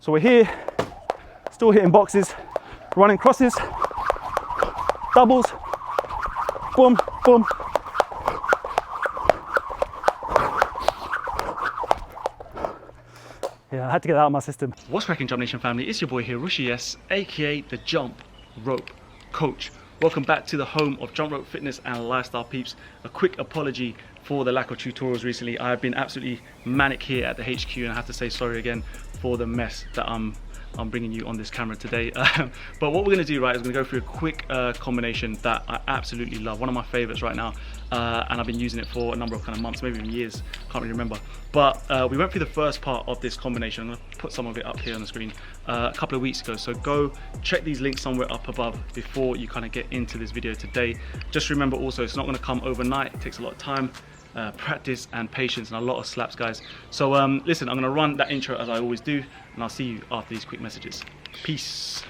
So we're here, still hitting boxes, running crosses, doubles, boom, boom. Yeah, I had to get that out of my system. What's cracking, Jump Nation family? It's your boy here, Rushi S, aka the Jump Rope Coach. Welcome back to the home of jump rope fitness and lifestyle peeps. A quick apology for the lack of tutorials recently. I have been absolutely manic here at the HQ, and I have to say sorry again for the mess that I'm bringing you on this camera today. But what we're going to do, right, is we're going to go through a quick combination that I absolutely love. One of my favorites right now, and I've been using it for a number of kind of months, maybe even years, can't really remember. But we went through the first part of this combination. I'm going to put some of it up here on the screen a couple of weeks ago. So go check these links somewhere up above before you kind of get into this video today. Just remember also, it's not going to come overnight. It takes a lot of time, practice and patience, and a lot of slaps, guys. So listen, I'm going to run that intro as I always do, and I'll see you after these quick messages. Peace.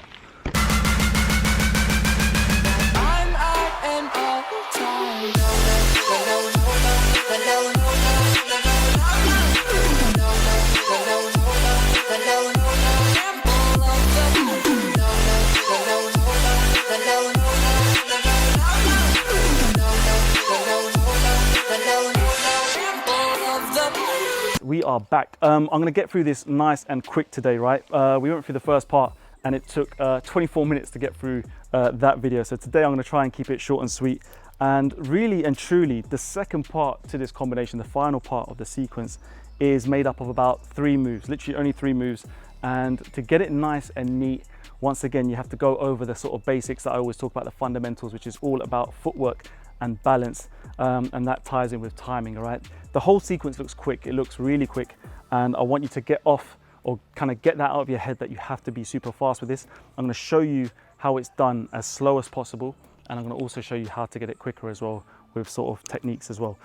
We are back. I'm going to get through this nice and quick today, right? We went through the first part and it took 24 minutes to get through that video. So today I'm going to try and keep it short and sweet. And really and truly, the second part to this combination, the final part of the sequence, is made up of about 3 moves, literally only 3 moves. And to get it nice and neat, once again, you have to go over the sort of basics that I always talk about, the fundamentals, which is all about footwork and balance, and that ties in with timing. All right, the whole sequence looks quick, it looks really quick, and I want you to get off or kind of get that out of your head that you have to be super fast with this. I'm going to show you how it's done as slow as possible, and I'm going to also show you how to get it quicker as well, with sort of techniques as well.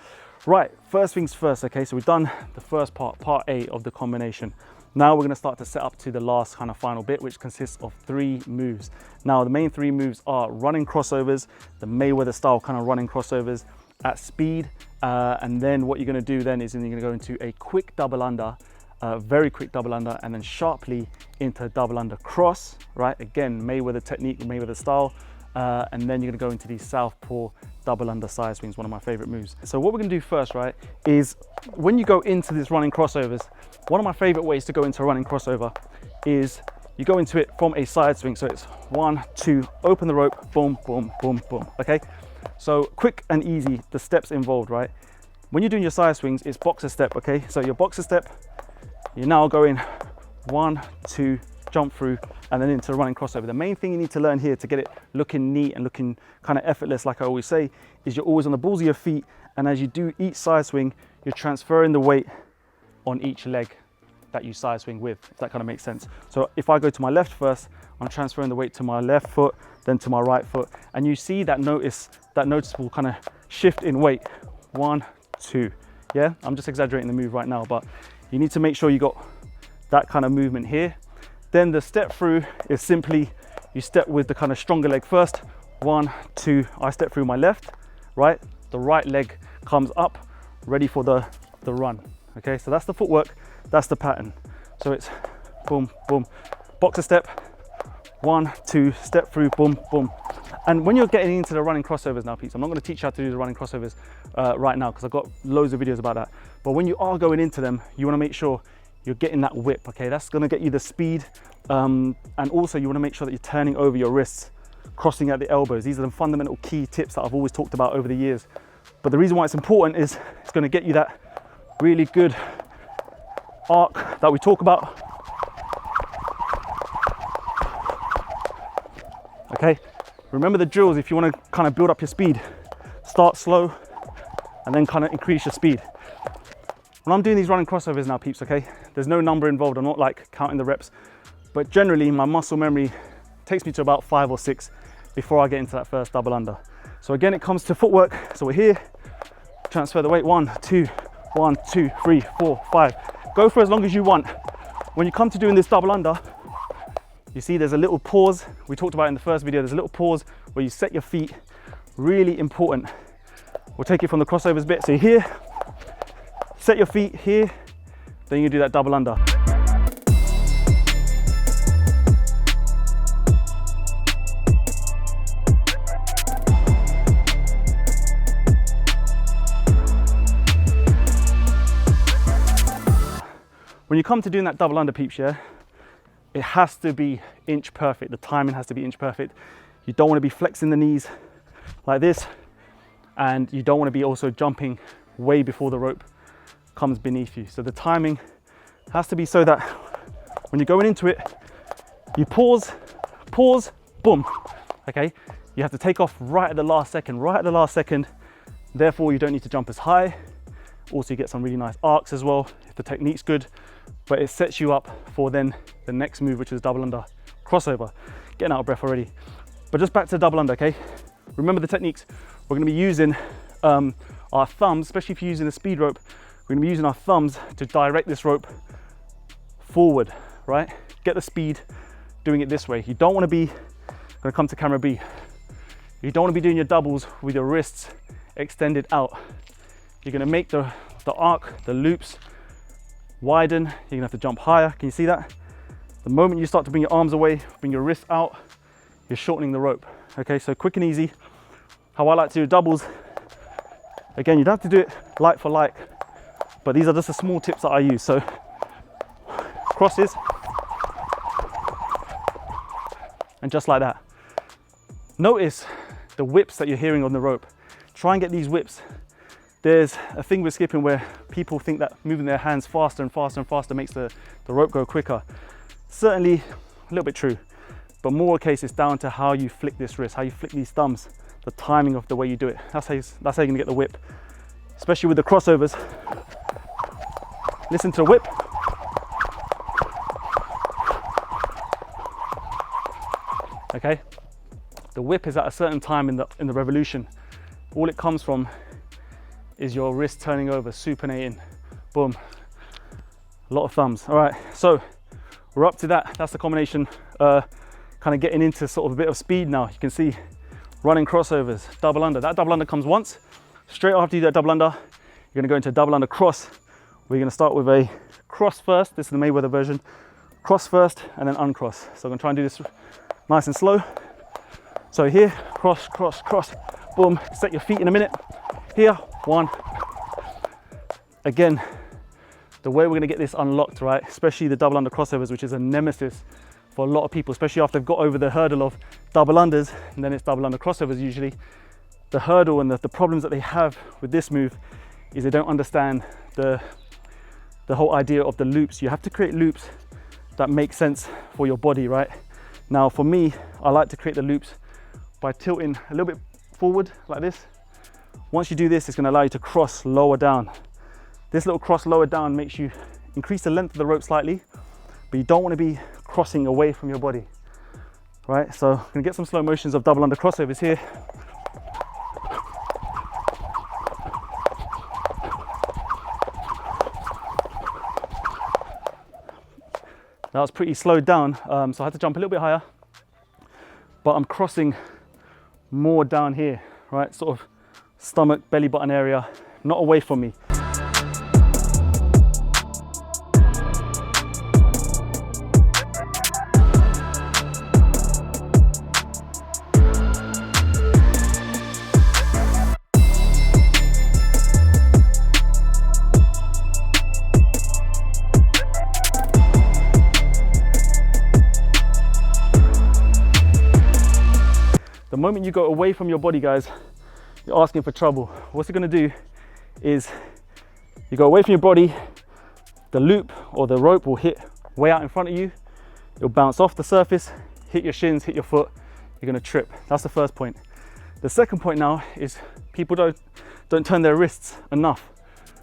Right, first things first. Okay, so we've done the first part A of the combination. Now we're going to start to set up to the last kind of final bit, which consists of 3 moves. Now the main 3 moves are running crossovers, the Mayweather style kind of running crossovers at speed, and then what you're going to do then is you're going to go into a quick double under, very quick double under, and then sharply into double under cross, right? Again, Mayweather technique, Mayweather style, and then you're going to go into the Southpaw double under side swings, one of my favorite moves. So what we're going to do first, right, is when you go into this running crossovers, one of my favorite ways to go into a running crossover is you go into it from a side swing. So it's 1, 2, open the rope, boom, boom, boom, boom. Okay, so quick and easy, the steps involved, right? When you're doing your side swings, it's boxer step. Okay, so your boxer step, you're now going 1, 2, jump through, and then into a running crossover. The main thing you need to learn here to get it looking neat and looking kind of effortless, like I always say, is you're always on the balls of your feet, and as you do each side swing, you're transferring the weight on each leg that you side swing with, if that kind of makes sense. So if I go to my left first, I'm transferring the weight to my left foot, then to my right foot, and you see that noticeable kind of shift in weight. 1, 2. Yeah, I'm just exaggerating the move right now, but you need to make sure you got that kind of movement here. Then the step through is simply you step with the kind of stronger leg first. 1, 2, I step through my left, right? The right leg comes up, ready for the run. Okay, so that's the footwork, that's the pattern. So it's boom, boom, boxer step, 1, 2, step through, boom, boom. And when you're getting into the running crossovers now, peeps, I'm not going to teach you how to do the running crossovers right now, because I've got loads of videos about that. But when you are going into them, you want to make sure you're getting that whip. Okay, that's going to get you the speed, and also you want to make sure that you're turning over your wrists, crossing at the elbows. These are the fundamental key tips that I've always talked about over the years. But the reason why it's important is it's going to get you that really good arc that we talk about. Okay, remember the drills. If you want to kind of build up your speed, start slow and then kind of increase your speed. When I'm doing these running crossovers now, peeps, okay, there's no number involved. I'm not like counting the reps, but generally my muscle memory takes me to about 5 or 6 before I get into that first double under. So again, it comes to footwork. So we're here, transfer the weight, 1, 2, 1, 2, 3, 4, 5. Go for as long as you want. When you come to doing this double under, you see there's a little pause. We talked about it in the first video. There's a little pause where you set your feet. Really important. We'll take it from the crossovers bit. So you're here, set your feet here, then you do that double under. you come to doing that double under, peeps, yeah, it has to be inch perfect. The timing has to be inch perfect. You don't want to be flexing the knees like this, and you don't want to be also jumping way before the rope comes beneath you. So the timing has to be so that when you're going into it, you pause, boom, okay? You have to take off right at the last second, therefore you don't need to jump as high. Also you get some really nice arcs as well, if the technique's good, but it sets you up for then the next move, which is double under crossover. Getting out of breath already. But just back to double under, okay? Remember the techniques. We're gonna be using our thumbs, especially if you're using a speed rope, we're gonna be using our thumbs to direct this rope forward, right? Get the speed doing it this way. You don't wanna be, gonna come to camera B, you don't wanna be doing your doubles with your wrists extended out. You're gonna make the arc, the loops widen. You're gonna have to jump higher. Can you see that? The moment you start to bring your arms away, bring your wrists out, you're shortening the rope. Okay, so quick and easy. How I like to do doubles, again, you don't have to do it like for like, but these are just the small tips that I use. So crosses, and just like that. Notice the whips that you're hearing on the rope. Try and get these whips. There's a thing with skipping where people think that moving their hands faster and faster and faster makes the rope go quicker. Certainly a little bit true, but more case it's down to how you flick this wrist, how you flick these thumbs, the timing of the way you do it. That's how you're gonna get the whip, especially with the crossovers. Listen to the whip. Okay, the whip is at a certain time in the revolution. All it comes from is your wrist turning over, supinating, boom. A lot of thumbs. All right, so we're up to that. That's the combination, kind of getting into sort of a bit of speed now. You can see running crossovers, double under. That double under comes once. Straight after you do that double under, you're gonna go into a double under cross. We're gonna start with a cross first. This is the Mayweather version. Cross first and then uncross. So I'm gonna try and do this nice and slow. So here, cross, cross, cross, boom. Set your feet in a minute. Here, one. Again, the way we're gonna get this unlocked, right? Especially the double under crossovers, which is a nemesis for a lot of people, especially after they've got over the hurdle of double unders, and then it's double under crossovers usually. The hurdle and the problems that they have with this move is they don't understand the whole idea of the loops. You have to create loops that make sense for your body, right? Now for me, I like to create the loops by tilting a little bit forward like this. Once you do this, it's going to allow you to cross lower down. This little cross lower down makes you increase the length of the rope slightly, but you don't want to be crossing away from your body, right? So I'm going to get some slow motions of double under crossovers here. That was pretty slowed down, so I had to jump a little bit higher, but I'm crossing more down here, right? Sort of stomach, belly button area, not away from me. The moment you go away from your body, guys, you're asking for trouble. What's it gonna do is you go away from your body, the loop or the rope will hit way out in front of you. It'll bounce off the surface, hit your shins, hit your foot. You're gonna trip. That's the first point. The second point now is people don't turn their wrists enough.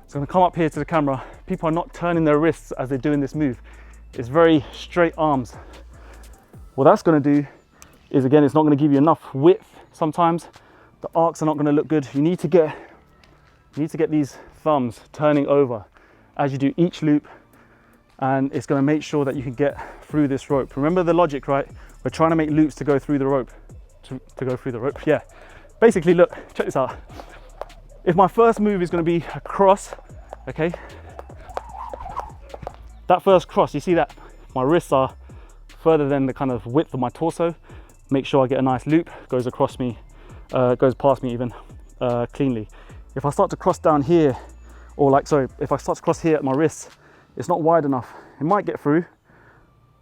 So I'm gonna come up here to the camera. People are not turning their wrists as they're doing this move. It's very straight arms. What that's gonna do is, again, it's not going to give you enough width. Sometimes the arcs are not going to look good. You need to get these thumbs turning over as you do each loop, and it's going to make sure that you can get through this rope. Remember the logic, right? We're trying to make loops to go through the rope, to go through the rope. Yeah, basically, look, check this out. If my first move is going to be a cross, okay, that first cross, you see that my wrists are further than the kind of width of my torso. Make sure I get a nice loop, goes across me, goes past me even cleanly. If I start to cross down here, or if I start to cross here at my wrists, it's not wide enough. It might get through,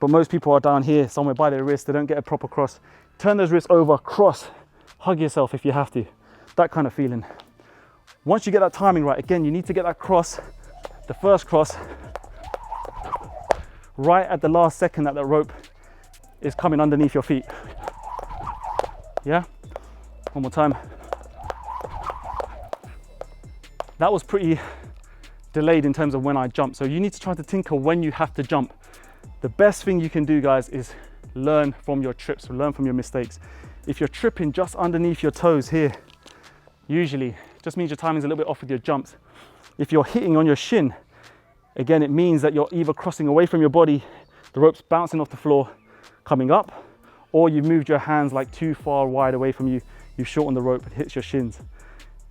but most people are down here somewhere by their wrist. They don't get a proper cross. Turn those wrists over, cross, hug yourself if you have to. That kind of feeling. Once you get that timing right, again, you need to get that cross, the first cross, right at the last second that rope is coming underneath your feet. Yeah? One more time. That was pretty delayed in terms of when I jump. So you need to try to tinker when you have to jump. The best thing you can do, guys, is learn from your trips, learn from your mistakes. If you're tripping just underneath your toes here, usually just means your timing's a little bit off with your jumps. If you're hitting on your shin, again, it means that you're either crossing away from your body, the rope's bouncing off the floor, coming up, or you've moved your hands like too far wide away from you, you've shortened the rope, it hits your shins.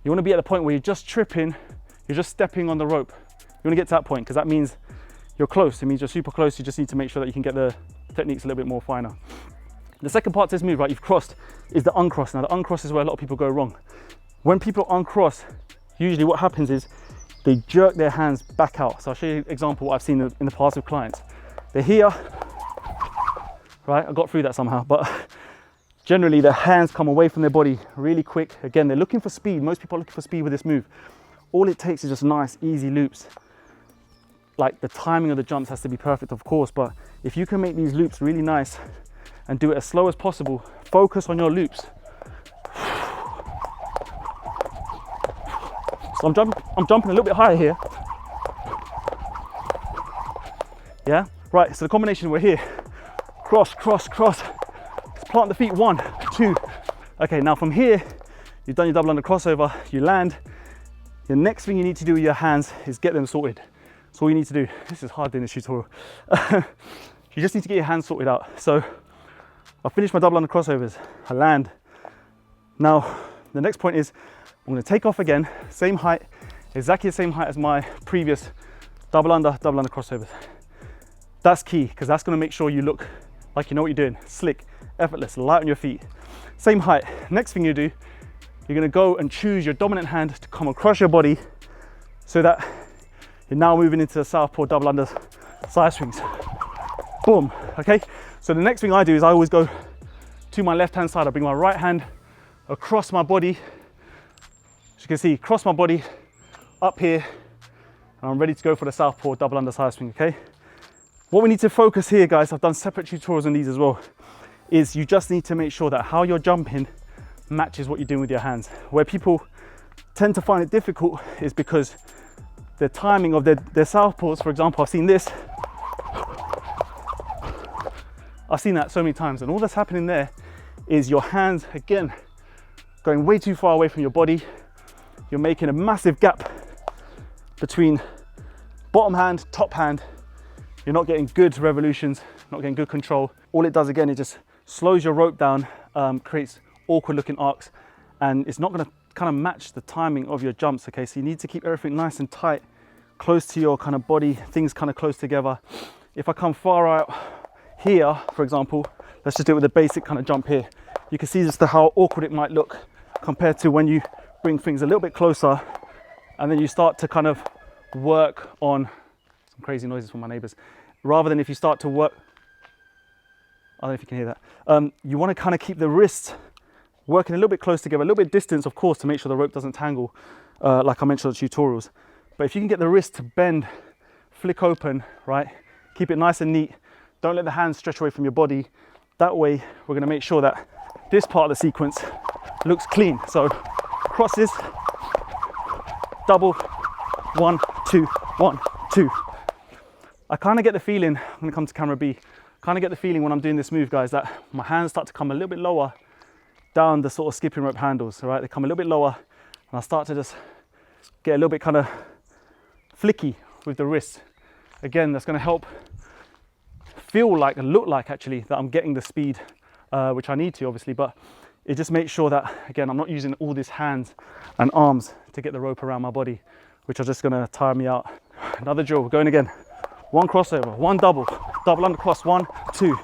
You want to be at the point where you're just tripping, you're just stepping on the rope. You want to get to that point because that means you're close. It means you're super close. You just need to make sure that you can get the techniques a little bit more finer. The second part to this move, right, you've crossed, is the uncross. Now the uncross is where a lot of people go wrong. When people uncross, usually what happens is they jerk their hands back out. So I'll show you an example what I've seen in the past with clients. They're here, right? I got through that somehow, but generally their hands come away from their body really quick. Again, they're looking for speed. Most people are looking for speed with this move. All it takes is just nice, easy loops. Like the timing of the jumps has to be perfect, of course, but if you can make these loops really nice and do it as slow as possible, focus on your loops. So I'm jumping a little bit higher here. Yeah, right, so the combination, we're here. Cross, cross, cross. Let's plant the feet, 1, 2. Okay, now from here, you've done your double under crossover, you land. The next thing you need to do with your hands is get them sorted. That's all you need to do. This is hard in this tutorial. You just need to get your hands sorted out. So I'll finish my double under crossovers. I land. Now, the next point is I'm going to take off again, same height, exactly the same height as my previous double under crossovers. That's key because that's going to make sure you look like you know what you're doing. Slick, effortless, light on your feet. Same height. Next thing you do, you're going to go and choose your dominant hand to come across your body so that you're now moving into the southpaw double under side swings. Boom, okay? So the next thing I do is I always go to my left hand side. I bring my right hand across my body. As you can see, cross my body up here, and I'm ready to go for the southpaw double under side swing, okay? What we need to focus here, guys, I've done separate tutorials on these as well, is you just need to make sure that how you're jumping matches what you're doing with your hands. Where people tend to find it difficult is because the timing of their southpaws, for example, I've seen this. I've seen that so many times, and all that's happening there is your hands, again, going way too far away from your body. You're making a massive gap between bottom hand, top hand. You're not getting good revolutions, not getting good control. All it does, again, it just slows your rope down, creates awkward looking arcs, and it's not gonna kind of match the timing of your jumps, okay? So you need to keep everything nice and tight, close to your kind of body, things kind of close together. If I come far out here, for example, let's just do it with a basic kind of jump here. You can see just how awkward it might look compared to when you bring things a little bit closer and then you start to kind of work on some crazy noises from my neighbors. Rather than if you start to work, I don't know if you can hear that. You want to kind of keep the wrists working a little bit close together, a little bit distance, of course, to make sure the rope doesn't tangle, like I mentioned in the tutorials. But if you can get the wrist to bend, flick open, right? Keep it nice and neat. Don't let the hands stretch away from your body. That way, we're going to make sure that this part of the sequence looks clean. So crosses, double, 1, 2, 1, 2. I kind of get the feeling, I'm going to come to camera B, kind of get the feeling when I'm doing this move, guys, that my hands start to come a little bit lower down the sort of skipping rope handles, all right? They come a little bit lower, and I start to just get a little bit kind of flicky with the wrist. Again, that's going to help feel like, and look like actually, that I'm getting the speed, which I need to, obviously, but it just makes sure that, again, I'm not using all these hands and arms to get the rope around my body, which are just going to tire me out. Another drill, we're going again. 1 crossover, 1 double, double under cross, 1, 2.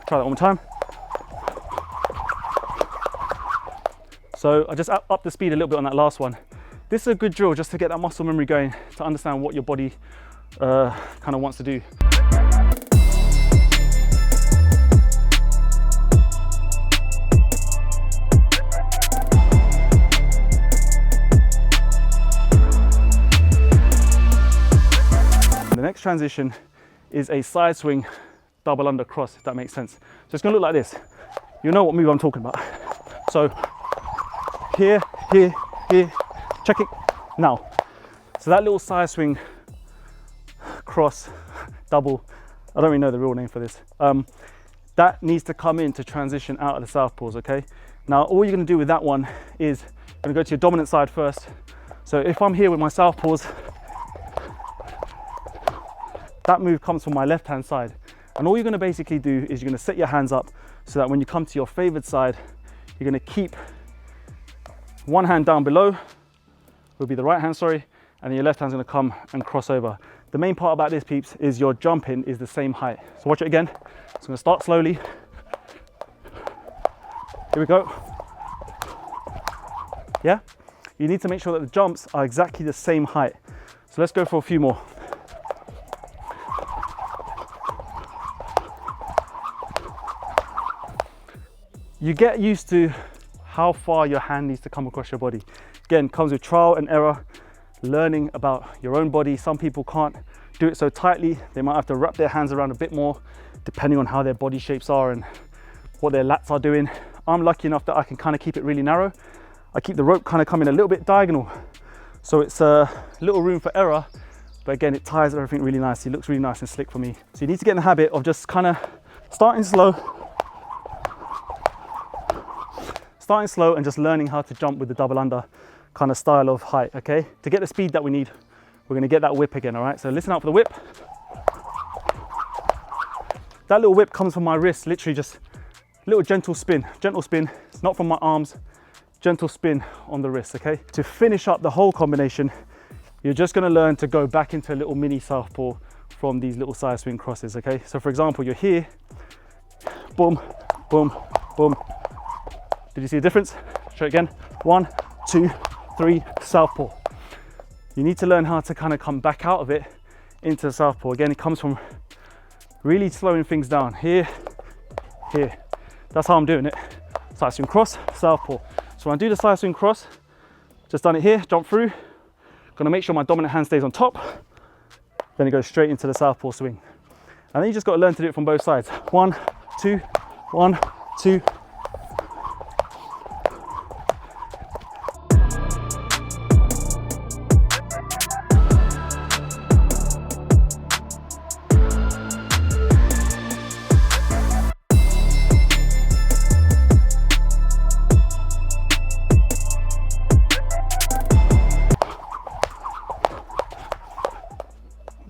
Try that one more time. So I just up the speed a little bit on that last one. This is a good drill just to get that muscle memory going, to understand what your body kind of wants to do. The next transition is a side swing double under cross, if that makes sense. So it's gonna look like this. You know what move I'm talking about. So here, here, here, check it now. So that little side swing cross double, I don't really know the real name for this. That needs to come in to transition out of the southpaws, okay? Now all you're gonna do with that one is you're gonna go to your dominant side first. So if I'm here with my southpaws, that move comes from my left hand side. And all you're gonna basically do is you're gonna set your hands up so that when you come to your favored side, you're gonna keep one hand down below, will be the right hand, sorry, and then your left hand's gonna come and cross over. The main part about this, peeps, is your jumping is the same height. So watch it again. So I'm gonna start slowly. Here we go. Yeah? You need to make sure that the jumps are exactly the same height. So let's go for a few more. You get used to how far your hand needs to come across your body. Again, comes with trial and error, learning about your own body. Some people can't do it so tightly. They might have to wrap their hands around a bit more, depending on how their body shapes are and what their lats are doing. I'm lucky enough that I can kind of keep it really narrow. I keep the rope kind of coming a little bit diagonal. So it's a little room for error, but again, it ties everything really nicely. It looks really nice and slick for me. So you need to get in the habit of just kind of starting slow and just learning how to jump with the double under kind of style of height, okay? To get the speed that we need, we're gonna get that whip again, all right? So listen out for the whip. That little whip comes from my wrist, literally just a little gentle spin. It's not from my arms, gentle spin on the wrist, okay? To finish up the whole combination, you're just gonna learn to go back into a little mini southpaw from these little side swing crosses, okay? So for example, you're here, boom, boom, boom. Did you see the difference? Show it again. 1, 2, 3, southpaw. You need to learn how to kind of come back out of it into the southpaw. Again, it comes from really slowing things down. Here, here. That's how I'm doing it. Side swing cross, southpaw. So when I do the side swing cross, just done it here, jump through. Gonna make sure my dominant hand stays on top. Then it goes straight into the southpaw swing. And then you just got to learn to do it from both sides. 1, 2, 1, 2.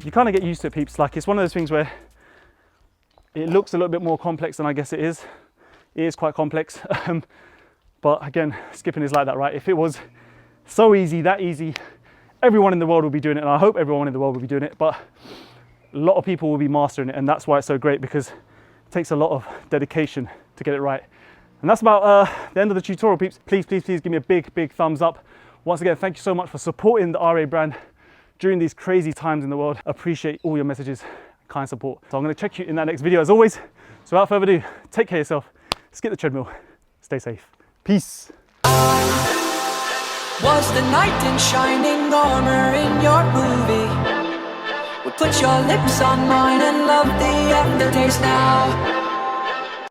You kind of get used to it, peeps. Like, it's one of those things where it looks a little bit more complex than I guess it is. It is quite complex. But again, skipping is like that, right? If it was so easy, that easy, everyone in the world will be doing it. And I hope everyone in the world will be doing it. But a lot of people will be mastering it. And that's why it's so great, because it takes a lot of dedication to get it right. And that's about the end of the tutorial, peeps. Please, please, please give me a big, big thumbs up. Once again, thank you so much for supporting the RA brand during these crazy times in the world. Appreciate all your messages, kind support. So I'm gonna check you in that next video as always. So without further ado, take care of yourself, skip the treadmill, stay safe. Peace. Was the knight in shining armor in your movie? Would put your lips on mine and love the aftertaste now.